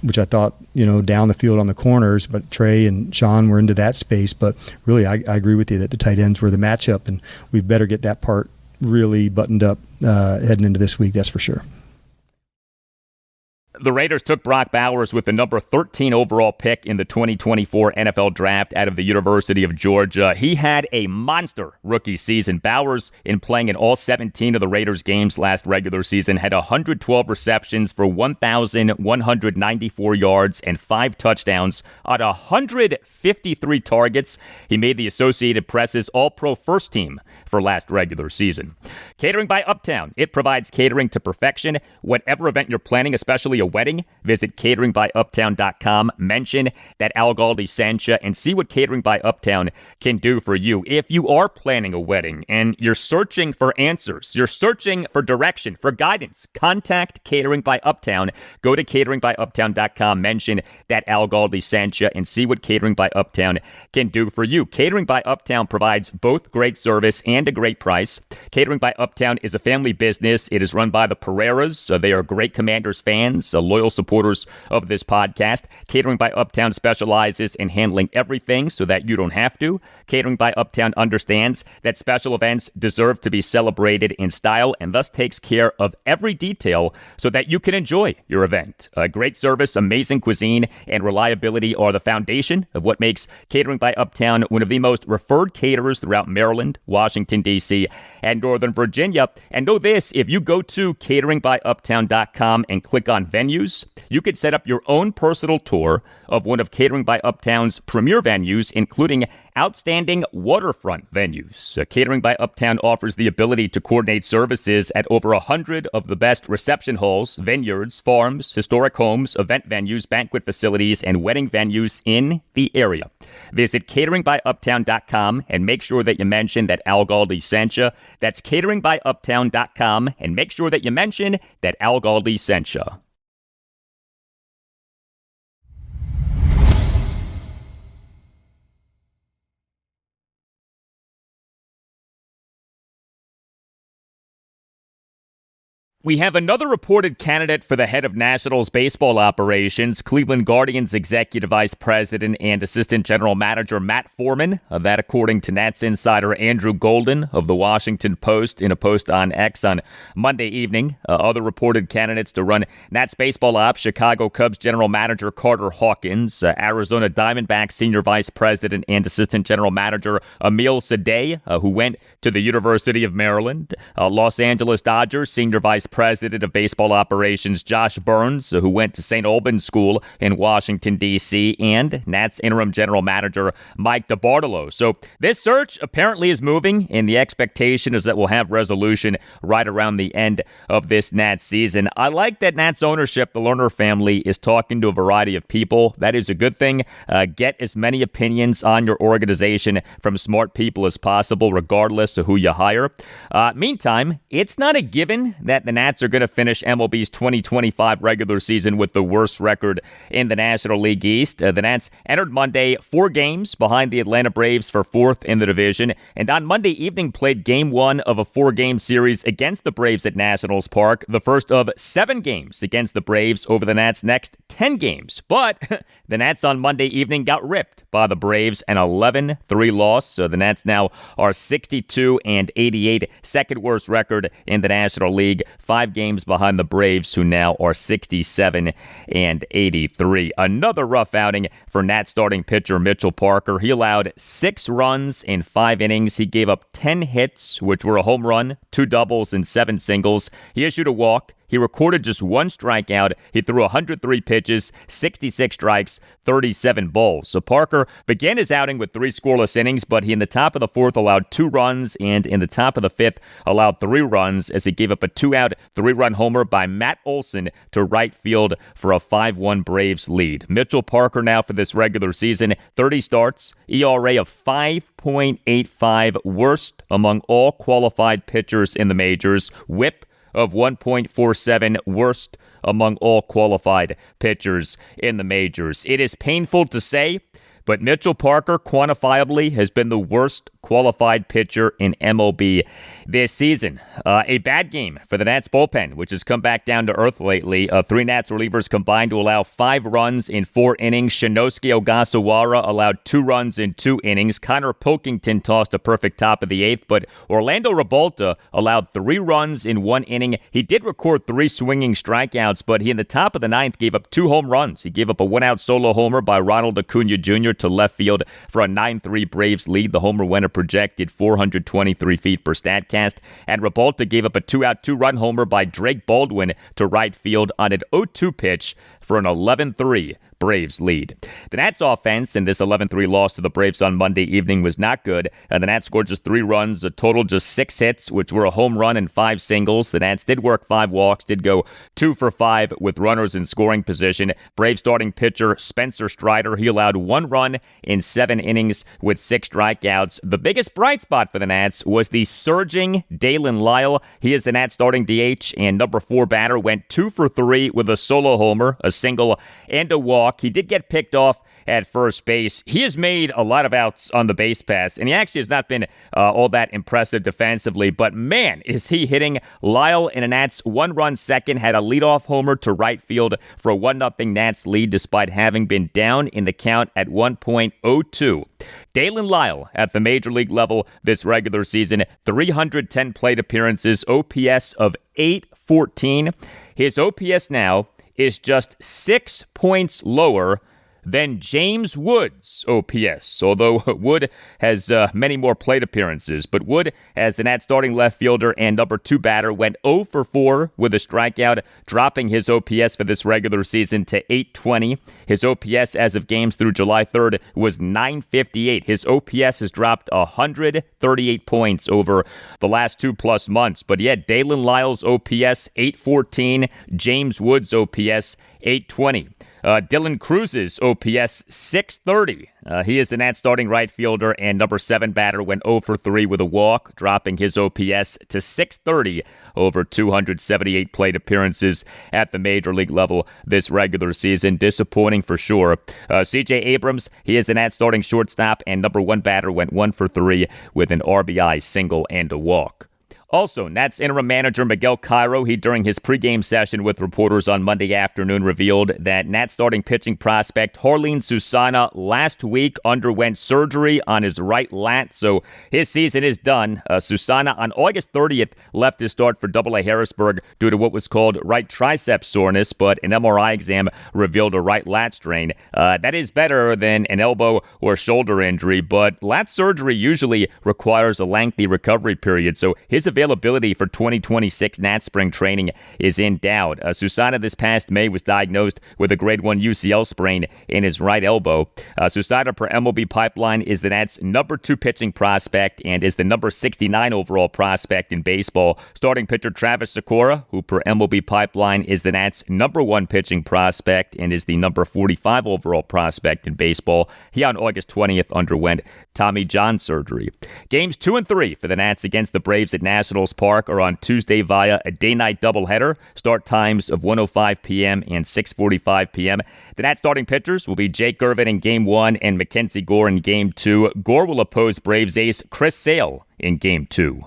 which I thought, down the field on the corners, but Trey and Sean were into that space. But really, I agree with you that the tight ends were the matchup, and we better get that part really buttoned up heading into this week, that's for sure. The Raiders took Brock Bowers with the number 13 overall pick in the 2024 NFL Draft out of the University of Georgia. He had a monster rookie season. Bowers, in playing in all 17 of the Raiders games last regular season, had 112 receptions for 1,194 yards and 5 touchdowns on 153 targets. He made the Associated Press's All-Pro First Team for last regular season. Catering by Uptown. It provides catering to perfection. Whatever event you're planning, especially a wedding, visit cateringbyuptown.com. Mention that Al Galdi sent you and see what Catering by Uptown can do for you. If you are planning a wedding and you're searching for answers, you're searching for direction, for guidance, contact Catering by Uptown. Go to cateringbyuptown.com. Mention that Al Galdi sent you and see what Catering by Uptown can do for you. Catering by Uptown provides both great service and a great price. Catering by Uptown is a family business. It is run by the Pereiras. They are great Commanders fans. loyal supporters of this podcast. Catering by Uptown specializes in handling everything so that you don't have to. Catering by Uptown understands that special events deserve to be celebrated in style and thus takes care of every detail so that you can enjoy your event. Great service, amazing cuisine, and reliability are the foundation of what makes Catering by Uptown one of the most referred caterers throughout Maryland, Washington, D.C., and Northern Virginia. And know this, if you go to cateringbyuptown.com and click on venues, you can set up your own personal tour of one of Catering by Uptown's premier venues, including outstanding waterfront venues. Catering by Uptown offers the ability to coordinate services at over 100 of the best reception halls, vineyards, farms, historic homes, event venues, banquet facilities, and wedding venues in the area. Visit cateringbyuptown.com and make sure that you mention that Al Galdi sent you. That's cateringbyuptown.com and make sure that you mention that Al Galdi sent you. We have another reported candidate for the head of Nationals baseball operations, Cleveland Guardians Executive Vice President and Assistant General Manager Matt Foreman. That according to Nats insider Andrew Golden of the Washington Post in a post on X on Monday evening. Other reported candidates to run Nats baseball ops, Chicago Cubs General Manager Carter Hawkins, Arizona Diamondbacks Senior Vice President and Assistant General Manager Emil Sadeh, who went to the University of Maryland, Los Angeles Dodgers Senior Vice President of Baseball Operations Josh Burns, who went to St. Albans School in Washington, D.C., and Nats Interim General Manager Mike DeBartolo. So this search apparently is moving, and the expectation is that we'll have resolution right around the end of this Nats season. I like that Nats ownership, the Lerner family, is talking to a variety of people. That is a good thing. Get as many opinions on your organization from smart people as possible, regardless of who you hire. Meantime, it's not a given that the Nats are going to finish MLB's 2025 regular season with the worst record in the National League East. The Nats entered Monday 4 games behind the Atlanta Braves for 4th in the division, and on Monday evening played Game 1 of a 4-game series against the Braves at Nationals Park, the first of 7 games against the Braves over the Nats' next 10 games. But the Nats on Monday evening got ripped by the Braves, an 11-3 loss. So the Nats now are 62-88, second worst record in the National League. 5 games behind the Braves, who now are 67-83. Another rough outing for Nats starting pitcher Mitchell Parker. He allowed 6 runs in 5 innings. He gave up 10 hits, which were a home run, 2 doubles, and 7 singles. He issued a walk. He recorded just 1 strikeout. He threw 103 pitches, 66 strikes, 37 balls. So Parker began his outing with 3 scoreless innings, but he in the top of the 4th allowed 2 runs, and in the top of the 5th allowed 3 runs as he gave up a 2-out, 3-run homer by Matt Olson to right field for a 5-1 Braves lead. Mitchell Parker now for this regular season, 30 starts, ERA of 5.85, worst among all qualified pitchers in the majors, WHIP of 1.47, worst among all qualified pitchers in the majors. It is painful to say, but Mitchell Parker quantifiably has been the worst qualified pitcher in MLB this season. A bad game for the Nats bullpen, which has come back down to earth lately. 3 Nats relievers combined to allow 5 runs in 4 innings. Shinosuke Ogasawara allowed 2 runs in 2 innings. Connor Pilkington tossed a perfect top of the 8th, but Orlando Revolta allowed 3 runs in 1 inning. He did record 3 swinging strikeouts, but he in the top of the 9th gave up 2 home runs. He gave up a 1-out solo homer by Ronald Acuna Jr. to left field for a 9-3 Braves lead. The homer went a projected 423 feet per StatCast, and Revolta gave up a 2-out 2-run homer by Drake Baldwin to right field on an 0-2 pitch for an 11-3 Braves lead. The Nats offense in this 11-3 loss to the Braves on Monday evening was not good. The Nats scored just 3 runs, a total just 6 hits, which were a home run and 5 singles. The Nats did work 5 walks, did go 2 for 5 with runners in scoring position. Braves starting pitcher Spencer Strider, he allowed 1 run in 7 innings with 6 strikeouts. The biggest bright spot for the Nats was the surging Dalen Lyle. He is the Nats starting DH and number 4 batter, went 2 for 3 with a solo homer, a single, and a walk. walk. He did get picked off at first base. He has made a lot of outs on the base paths, and he actually has not been all that impressive defensively, but man, is he hitting. Lyle in a Nats one-run second had a leadoff homer to right field for a 1-0 Nats lead despite having been down in the count at 1.02. Dalen Lyle at the major league level this regular season, 310 plate appearances, OPS of 814. His OPS now is just 6 points lower than James Wood's OPS, although Wood has many more plate appearances. But Wood, as the Nats starting left fielder and number 2 batter, went 0 for 4 with a strikeout, dropping his OPS for this regular season to 820. His OPS as of games through July 3rd was 958. His OPS has dropped 138 points over the last 2+ months. But yet, Dalen Lyle's OPS, 814. James Wood's OPS, 820. Dylan Cruz's OPS, 630. He is the Nats starting right fielder and number 7 batter, went 0 for 3 with a walk, dropping his OPS to 630 over 278 plate appearances at the major league level this regular season. Disappointing for sure. C.J. Abrams, he is the Nats starting shortstop and number 1 batter, went 1 for 3 with an RBI single and a walk. Also, Nats interim manager Miguel Cairo, he during his pregame session with reporters on Monday afternoon revealed that Nats starting pitching prospect Jarlin Susana last week underwent surgery on his right lat, so his season is done. Susana on August 30th left his start for AA Harrisburg due to what was called right tricep soreness, but an MRI exam revealed a right lat strain. That is better than an elbow or shoulder injury, but lat surgery usually requires a lengthy recovery period, so his availability for 2026 Nats spring training is in doubt. Susana this past May was diagnosed with a grade 1 UCL sprain in his right elbow. Susana per MLB Pipeline is the Nats' number 2 pitching prospect and is the number 69 overall prospect in baseball. Starting pitcher Travis Sikora, who per MLB Pipeline is the Nats' number 1 pitching prospect and is the number 45 overall prospect in baseball. He on August 20th underwent Tommy John surgery. Games 2 and 3 for the Nats against the Braves at Nationals Park are on Tuesday via a day-night doubleheader. Start times of 1:05 p.m. and 6:45 p.m. The Nats starting pitchers will be Jake Irvin in Game 1 and Mackenzie Gore in Game 2. Gore will oppose Braves ace Chris Sale in Game 2.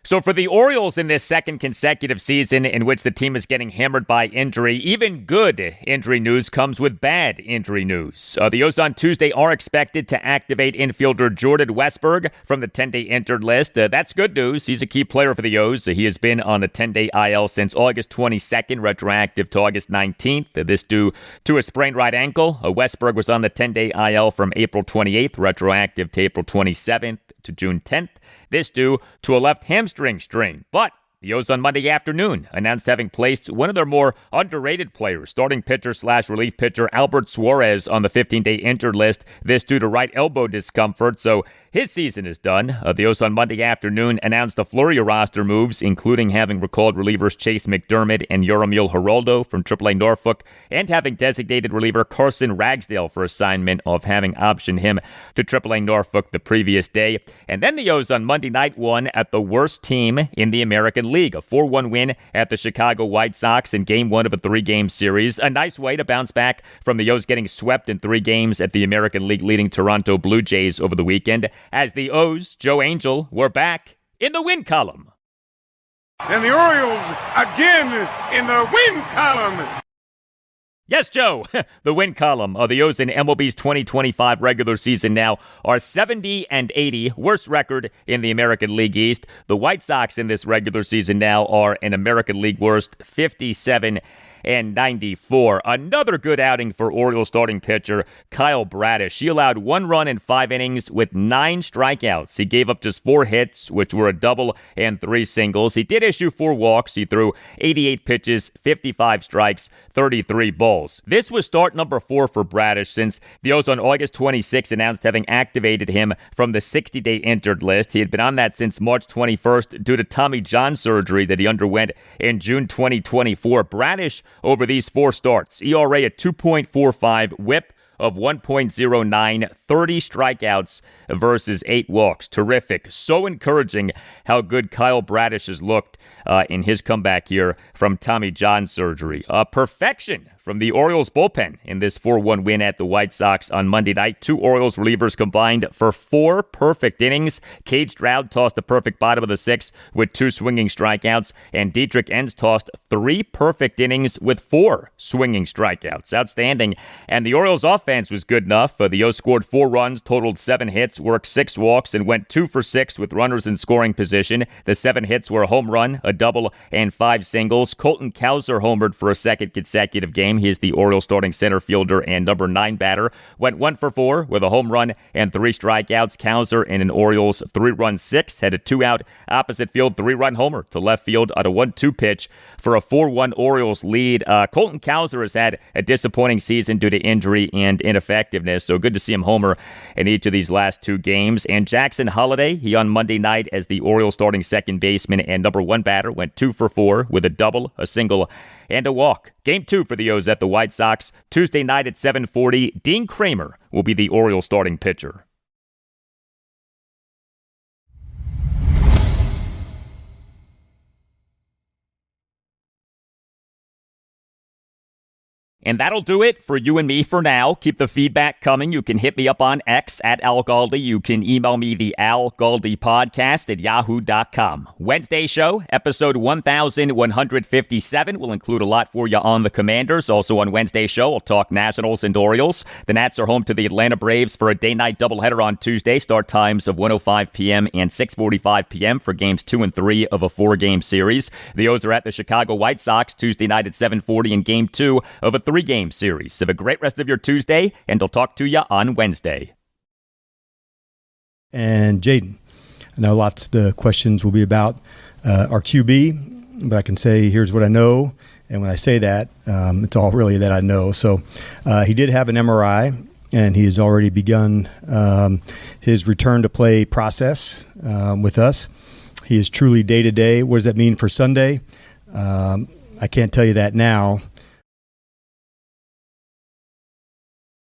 So for the Orioles in this second consecutive season in which the team is getting hammered by injury, even good injury news comes with bad injury news. The O's on Tuesday are expected to activate infielder Jordan Westburg from the 10-day injured list. That's good news. He's a key player for the O's. He has been on the 10-day IL since August 22nd, retroactive to August 19th. This due to a sprained right ankle. Westburg was on the 10-day IL from April 28th, retroactive to April 27th to June 10th. This due to a left hamstring strain. But the O's on Monday afternoon announced having placed one of their more underrated players, starting pitcher/relief pitcher Albert Suarez, on the 15-day injured list. This due to right elbow discomfort, so his season is done. The O's on Monday afternoon announced a flurry of roster moves, including having recalled relievers Chase McDermott and Yoramiel Geraldo from AAA Norfolk, and having designated reliever Carson Ragsdale for assignment of having optioned him to AAA Norfolk the previous day. And then the O's on Monday night won at the worst team in the American League, a 4-1 win at the Chicago White Sox in Game 1 of a 3-game series. A nice way to bounce back from the O's getting swept in 3 games at the American League leading Toronto Blue Jays over the weekend, as the O's, Joe Angel, were back in the win column. And the Orioles again in the win column. Yes, Joe, the win column. The O's in MLB's 2025 regular season now are 70-80, worst record in the American League East. The White Sox in this regular season now are an American League worst 57-94. Another good outing for Orioles starting pitcher Kyle Bradish. He allowed 1 run in 5 innings with 9 strikeouts. He gave up just 4 hits, which were a double and 3 singles. He did issue 4 walks. He threw 88 pitches, 55 strikes, 33 balls. This was start number 4 for Bradish since the O's on August 26 announced having activated him from the 60-day injured list. He had been on that since March 21st due to Tommy John surgery that he underwent in June 2024. Bradish, over these 4 starts, ERA at 2.45, whip of 1.09, 30 strikeouts versus 8 walks. Terrific. So encouraging how good Kyle Bradish has looked in his comeback here from Tommy John surgery. Perfection from the Orioles bullpen in this 4-1 win at the White Sox on Monday night. 2 Orioles relievers combined for 4 perfect innings. Cade Stroud tossed the perfect bottom of the 6th with 2 swinging strikeouts, and Deatrich Wise tossed 3 perfect innings with 4 swinging strikeouts. Outstanding. And the Orioles offense was good enough. The O's scored 4 runs, totaled 7 hits, worked 6 walks, and went 2 for 6 with runners in scoring position. The 7 hits were a home run, a double, and 5 singles. Colton Cowser homered for a second consecutive game. He is the Orioles starting center fielder and number 9 batter. Went 1 for 4 with a home run and 3 strikeouts. Cowser in an Orioles 3-run 6 had a 2-out opposite field 3-run homer to left field on a 1-2 pitch for a 4-1 Orioles lead. Colton Cowser has had a disappointing season due to injury and ineffectiveness, so good to see him homer in each of these last 2 games. And Jackson Holliday, he on Monday night as the Orioles starting second baseman and number 1 batter, went 2 for 4 with a double, a single, and a walk. Game 2 for the O's at the White Sox Tuesday night at 7:40. Dean Kramer will be the Orioles starting pitcher. And that'll do it for you and me for now. Keep the feedback coming. You can hit me up on X at Al Galdi. You can email me the Al Galdi podcast at yahoo.com. Wednesday show, episode 1157. Will include a lot for you on the Commanders. Also on Wednesday show, I'll talk Nationals and Orioles. The Nats are home to the Atlanta Braves for a day-night doubleheader on Tuesday. Start times of 1:05 p.m. and 6:45 p.m. for games 2 and 3 of a 4-game series. The O's are at the Chicago White Sox Tuesday night at 7:40 in game 2 of a 3-game series. Have a great rest of your Tuesday, and I'll talk to you on Wednesday. And Jayden, I know lots of the questions will be about our QB, but I can say here's what I know. And when I say that, it's all really that I know. So he did have an MRI, and he has already begun his return to play process with us. He is truly day-to-day. What does that mean for Sunday? I can't tell you that now.